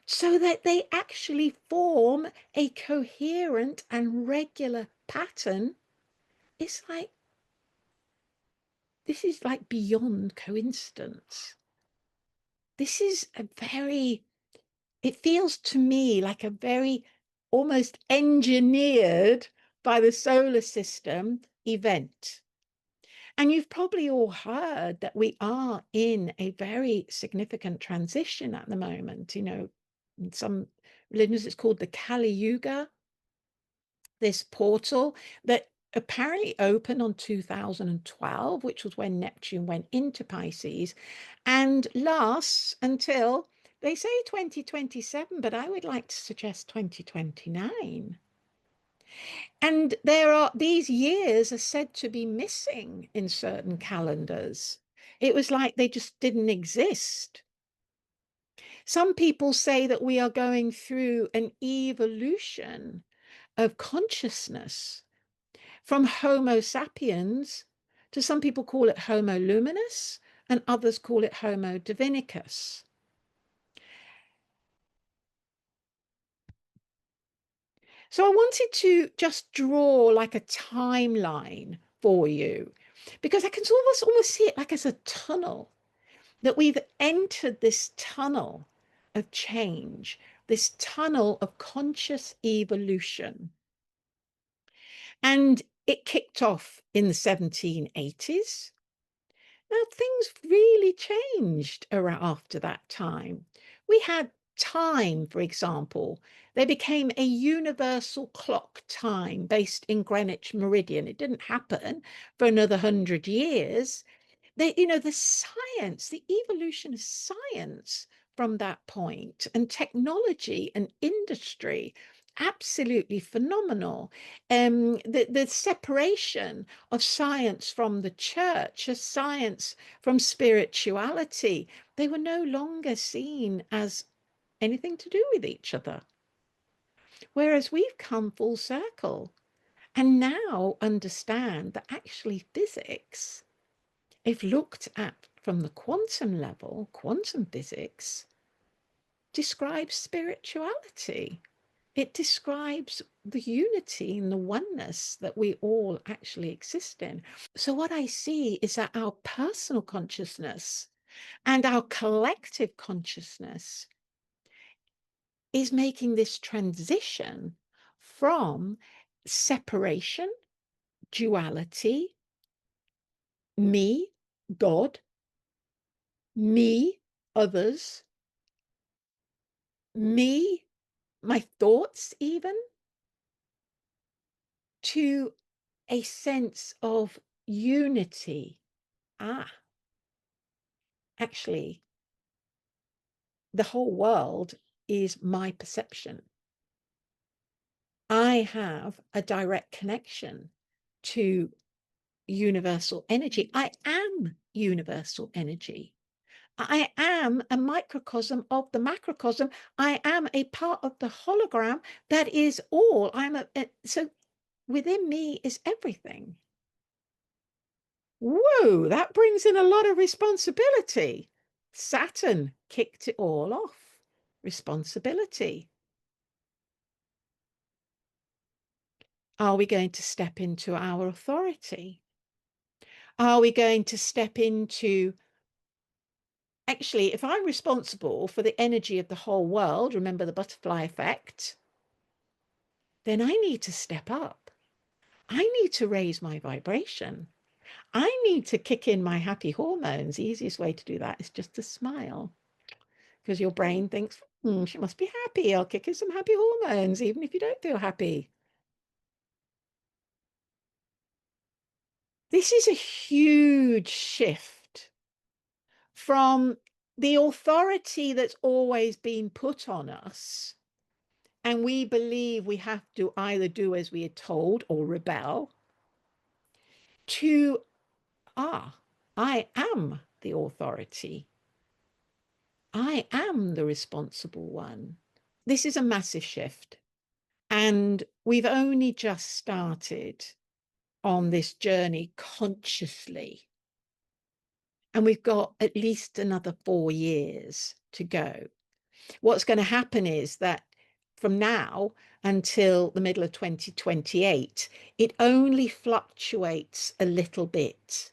so that they actually form a coherent and regular pattern, it's like, this is like beyond coincidence. This is it feels to me like a very almost engineered by the solar system event. And you've probably all heard that we are in a very significant transition at the moment. You know, in some religions, it's called the Kali Yuga, this portal that apparently opened on 2012, which was when Neptune went into Pisces, and lasts until, they say 2027, but I would like to suggest 2029. And there are these years are said to be missing in certain calendars. It was like they just didn't exist. Some people say that we are going through an evolution of consciousness from Homo sapiens to, some people call it Homo luminous and others call it Homo divinicus. So I wanted to just draw like a timeline for you because I can almost see it like as a tunnel, that we've entered this tunnel of change, this tunnel of conscious evolution. And it kicked off in the 1780s. Now, things really changed after that time. We had time, for example. They became a universal clock time based in Greenwich Meridian. It didn't happen for another 100 years. The science, the evolution of science from that point, and technology and industry, absolutely phenomenal. The separation of science from the church, of science from spirituality, they were no longer seen as anything to do with each other. Whereas we've come full circle and now understand that actually physics, if looked at from the quantum level, quantum physics describes spirituality. It describes the unity and the oneness that we all actually exist in. So what I see is that our personal consciousness and our collective consciousness is making this transition from separation, duality, me, God, me, others, me, my thoughts, even, to a sense of unity. Actually, the whole world is my perception. I have a direct connection to universal energy. I am universal energy. I am a microcosm of the macrocosm. I am a part of the hologram that is all. So within me is everything. Whoa, that brings in a lot of responsibility. Saturn kicked it all off. Responsibility. Are we going to step into our authority? Are we going to step into, actually, if I'm responsible for the energy of the whole world, remember the butterfly effect, then I need to step up. I need to raise my vibration. I need to kick in my happy hormones. The easiest way to do that is just to smile, because your brain thinks, she must be happy. I'll kick in some happy hormones, even if you don't feel happy. This is a huge shift from the authority that's always been put on us. And we believe we have to either do as we are told or rebel, to, I am the authority. I am the responsible one. This is a massive shift. And we've only just started on this journey consciously. And we've got at least another 4 years to go. What's going to happen is that from now until the middle of 2028, it only fluctuates a little bit.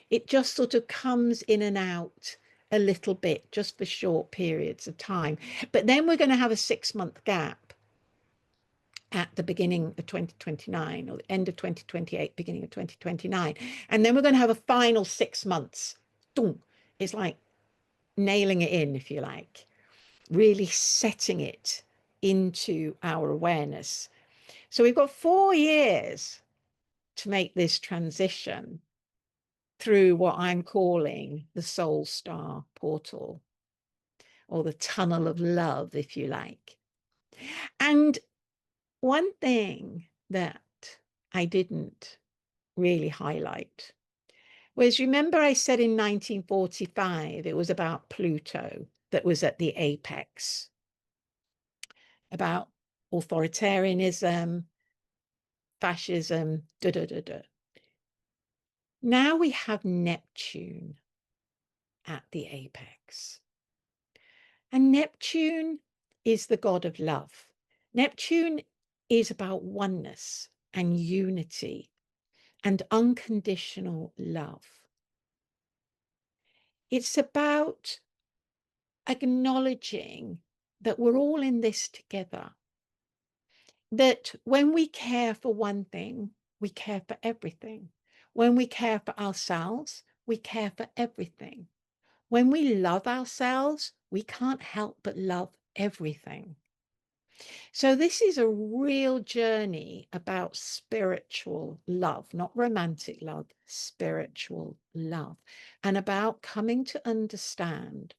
It just sort of comes in and out a little bit, just for short periods of time. But then we're going to have a 6-month gap at the beginning of 2029, or the end of 2028, beginning of 2029. And then we're going to have a final 6 months. It's like nailing it in, if you like, really setting it into our awareness. So we've got 4 years to make this transition through what I'm calling the SoulStar Portal, or the tunnel of love, if you like. And one thing that I didn't really highlight was, remember I said in 1945 it was about Pluto that was at the apex, about authoritarianism, fascism, da da da da. Now we have Neptune at the apex. And Neptune is the god of love. Neptune is about oneness and unity and unconditional love. It's about acknowledging that we're all in this together. That when we care for one thing, we care for everything. When we care for ourselves, we care for everything. When we love ourselves, we can't help but love everything. So this is a real journey about spiritual love, not romantic love, spiritual love, and about coming to understand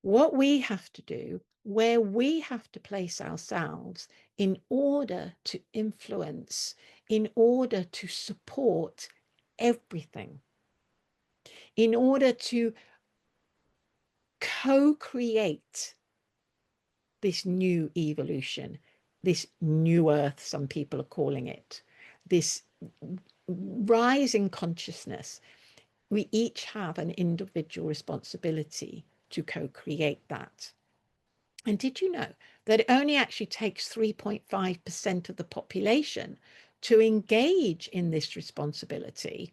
what we have to do, where we have to place ourselves in order to influence, in order to support everything, in order to co-create this new evolution, this new earth, some people are calling it, this rise in consciousness. We each have an individual responsibility to co-create that. And did you know that it only actually takes 3.5% of the population to engage in this responsibility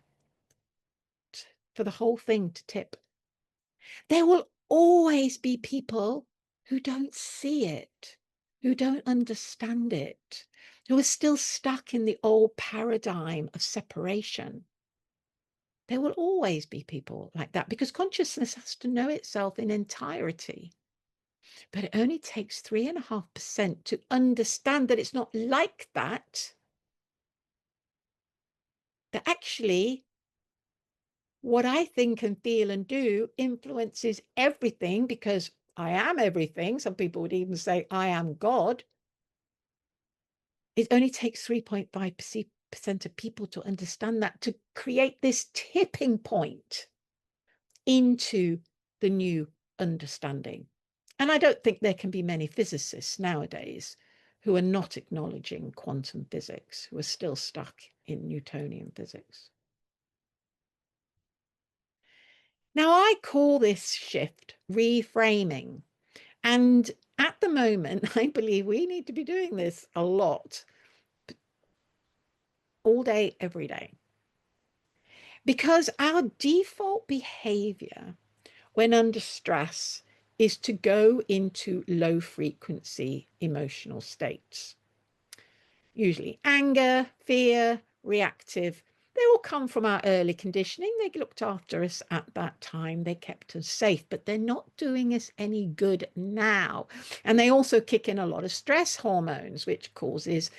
for the whole thing to tip? There will always be people who don't see it, who don't understand it, who are still stuck in the old paradigm of separation. There will always be people like that because consciousness has to know itself in entirety. But it only takes 3.5% to understand that it's not like that, that actually what I think and feel and do influences everything because I am everything. Some people would even say I am God. It only takes 3.5% of people to understand that, to create this tipping point into the new understanding. And I don't think there can be many physicists nowadays who are not acknowledging quantum physics, who are still stuck in Newtonian physics. Now, I call this shift reframing. And at the moment, I believe we need to be doing this a lot, all day, every day. Because our default behavior when under stress is to go into low frequency emotional states. Usually anger, fear, reactive. They all come from our early conditioning. They looked after us at that time. They kept us safe, but they're not doing us any good now. And they also kick in a lot of stress hormones, which causes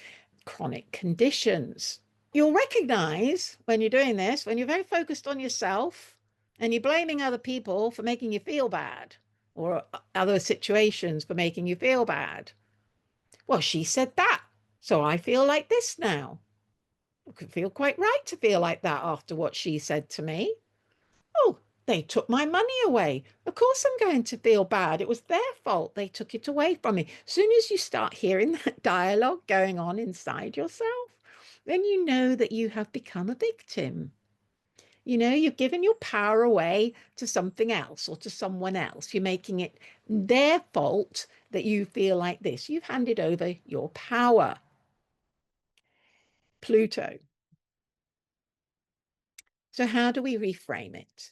chronic conditions. You'll recognize when you're doing this, when you're very focused on yourself and you're blaming other people for making you feel bad or other situations for making you feel bad. Well, she said that, so I feel like this now. I could feel quite right to feel like that after what she said to me. Oh, they took my money away. Of course, I'm going to feel bad. It was their fault. They took it away from me. As soon as you start hearing that dialogue going on inside yourself, then you know that you have become a victim. You know, you've given your power away to something else or to someone else. You're making it their fault that you feel like this. You've handed over your power. Pluto. So, how do we reframe it?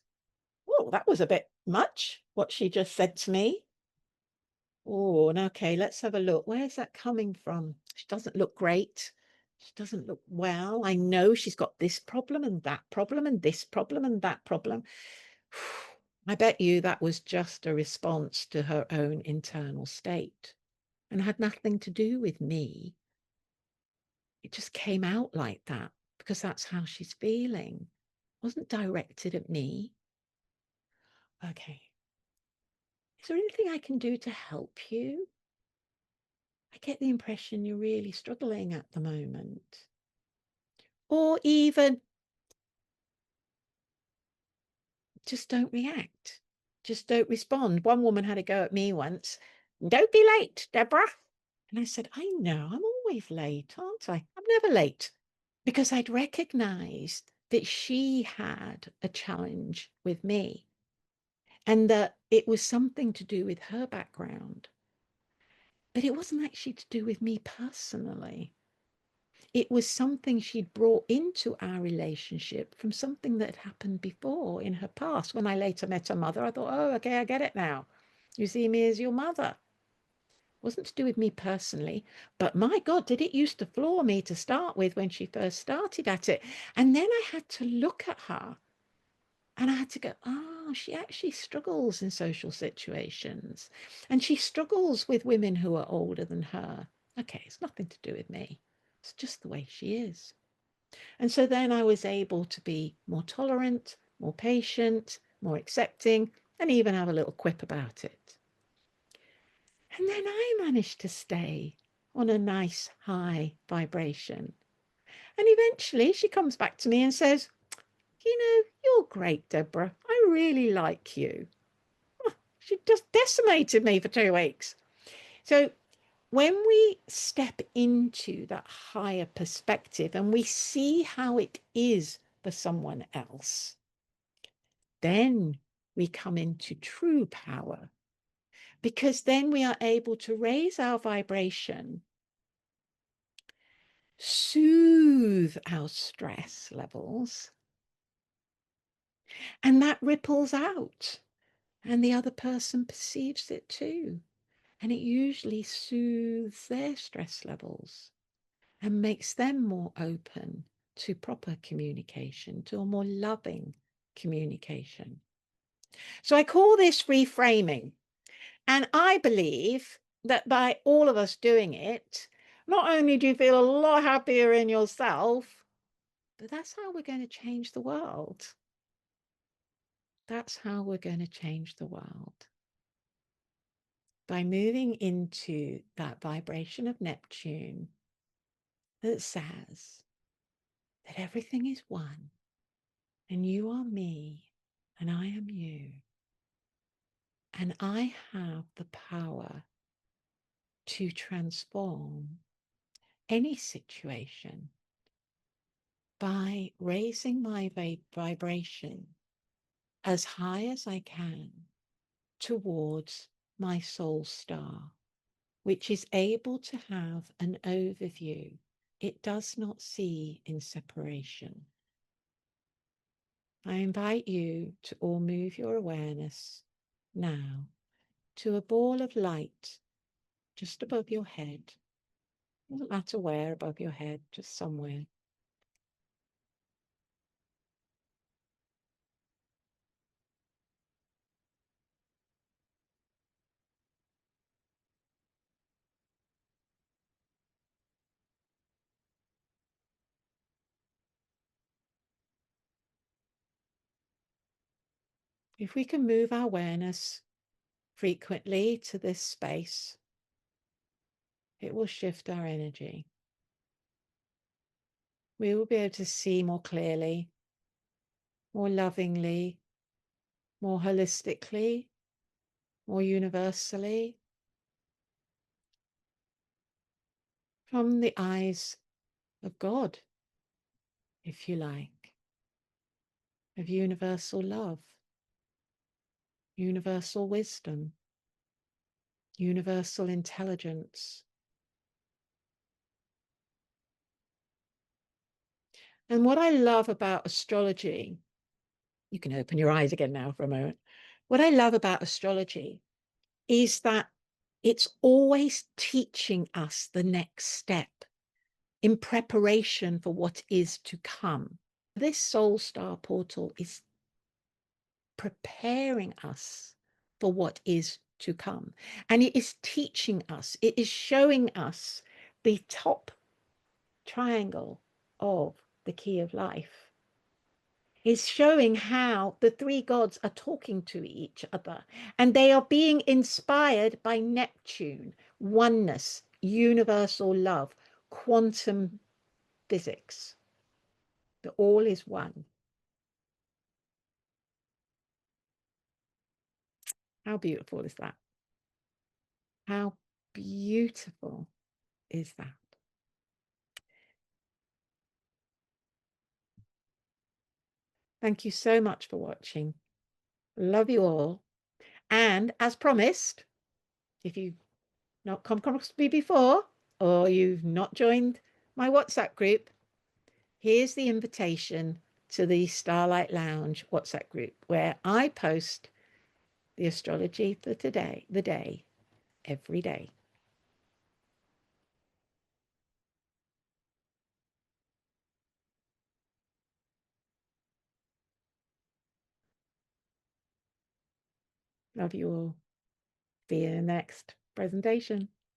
Oh, that was a bit much, what she just said to me. Oh, and okay, let's have a look. Where's that coming from? She doesn't look great. She doesn't look well. I know she's got this problem and that problem and this problem and that problem. I bet you that was just a response to her own internal state and had nothing to do with me. It just came out like that because that's how she's feeling. It wasn't directed at me. Okay. Is there anything I can do to help you? I get the impression you're really struggling at the moment. Or even just don't react. Just don't respond. One woman had a go at me once. Don't be late, Deborah. And I said, I know, I'm always late, aren't I? I'm never late. Because I'd recognized that she had a challenge with me and that it was something to do with her background. But it wasn't actually to do with me personally. It was something she'd brought into our relationship from something that had happened before in her past. When I later met her mother, I thought, oh, okay, I get it now. You see me as your mother. It wasn't to do with me personally, but my God, did it used to floor me to start with when she first started at it. And then I had to look at her and I had to go, oh, she actually struggles in social situations. And she struggles with women who are older than her. Okay, it's nothing to do with me. It's just the way she is. And so then I was able to be more tolerant, more patient, more accepting, and even have a little quip about it. And then I managed to stay on a nice high vibration. And eventually she comes back to me and says, you know, you're great, Deborah. I really like you. She just decimated me for 2 weeks. So when we step into that higher perspective and we see how it is for someone else, then we come into true power, because then we are able to raise our vibration, soothe our stress levels, and that ripples out, and the other person perceives it too. And it usually soothes their stress levels and makes them more open to proper communication, to a more loving communication. So I call this reframing. And I believe that by all of us doing it, not only do you feel a lot happier in yourself, but that's how we're going to change the world. That's how we're going to change the world. By moving into that vibration of Neptune that says that everything is one, and you are me, and I am you, and I have the power to transform any situation by raising my vibration as high as I can towards my soul star, which is able to have an overview. It does not see in separation. I invite you to all move your awareness now to a ball of light just above your head. Doesn't matter where above your head, just somewhere. If we can move our awareness frequently to this space, it will shift our energy. We will be able to see more clearly, more lovingly, more holistically, more universally, from the eyes of God, if you like, of universal love, universal wisdom, universal intelligence. And what I love about astrology, you can open your eyes again now for a moment. What I love about astrology is that it's always teaching us the next step in preparation for what is to come. This SoulStar Portal is preparing us for what is to come. And it is teaching us, it is showing us the top triangle of the key of life. Is showing how the three gods are talking to each other, and they are being inspired by Neptune, oneness, universal love, quantum physics. The all is one. How beautiful is that? How beautiful is that? Thank you so much for watching. Love you all. And as promised, if you've not come across me before or you've not joined my WhatsApp group, here's the invitation to the Starlight Lounge WhatsApp group where I post the astrology for today, the day, every day. Love you all. See you in the next presentation.